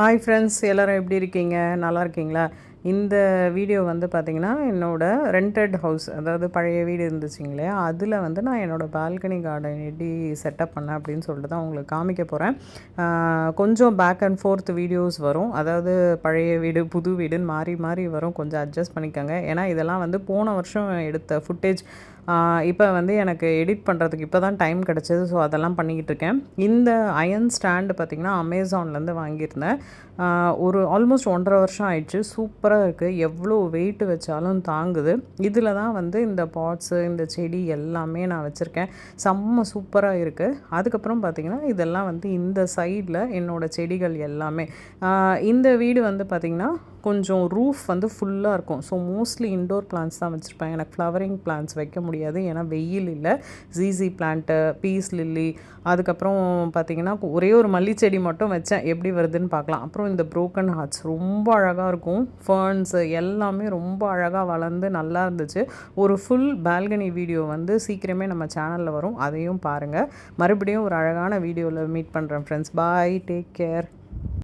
Hi friends, எல்லோரும் எப்படி இருக்கீங்க? நல்லா இருக்கீங்களா? இந்த வீடியோ வந்து பார்த்திங்கன்னா, என்னோடய ரெண்டட் ஹவுஸ், அதாவது பழைய வீடு இருந்துச்சுங்க இல்லையா, அதில் வந்து நான் என்னோடய பால்கனி கார்டன் எப்படி செட்டப் பண்ணேன் அப்படின்னு சொல்லிட்டு தான் உங்களுக்கு காமிக்க போகிறேன். கொஞ்சம் பேக் அண்ட் ஃபோர்த் வீடியோஸ் வரும், அதாவது பழைய வீடு புது வீடுன்னு மாறி மாறி வரும். கொஞ்சம் அட்ஜஸ்ட் பண்ணிக்கோங்க. ஏன்னா இதெல்லாம் வந்து போன வருஷம் எடுத்த ஃபுட்டேஜ். இப்போ வந்து எனக்கு எடிட் பண்ணுறதுக்கு இப்போ தான் டைம் கிடச்சிது. ஸோ அதெல்லாம் பண்ணிக்கிட்டு இருக்கேன். இந்த அயன் ஸ்டாண்டு பார்த்திங்கன்னா அமேசான்லேருந்து வாங்கியிருந்தேன். ஒரு ஆல்மோஸ்ட் 1.5 வருஷம் ஆயிடுச்சு. சூப்பராக இருக்குது. எவ்வளோ வெயிட் வச்சாலும் தாங்குது. இதில் தான் வந்து இந்த பாட்ஸு, இந்த செடி எல்லாமே நான் வச்சுருக்கேன். செம்ம சூப்பராக இருக்குது. அதுக்கப்புறம் பார்த்திங்கன்னா இதெல்லாம் வந்து இந்த சைடில் என்னோடய செடிகள் எல்லாமே. இந்த வீடு வந்து பார்த்திங்கன்னா கொஞ்சம் ரூஃப் வந்து ஃபுல்லாக இருக்கும். ஸோ மோஸ்ட்லி இன்டோர் பிளான்ட்ஸ் தான் வச்சுருப்பேன். எனக்கு ஃப்ளவரிங் பிளான்ட்ஸ் வைக்க முடியாது, ஏன்னா வெயில் இல்லை. ஜீசி பிளான்ட்டு, பீஸ் லில்லி, அதுக்கப்புறம் பார்த்திங்கன்னா ஒரே ஒரு மல்லிச்செடி மட்டும் வச்சேன். எப்படி வருதுன்னு பார்க்கலாம். அப்புறம் இந்த புரோக்கன் ஹார்ட்ஸ் ரொம்ப அழகாக இருக்கும். ஃபர்ன்ஸு எல்லாமே ரொம்ப அழகாக வளர்ந்து நல்லா இருந்துச்சு. ஒரு ஃபுல் பால்கனி வீடியோ வந்து சீக்கிரமே நம்ம சேனலில் வரும், அதையும் பாருங்கள். மறுபடியும் ஒரு அழகான வீடியோவில் மீட் பண்ணுறேன் ஃப்ரெண்ட்ஸ். பாய், டேக் கேர்.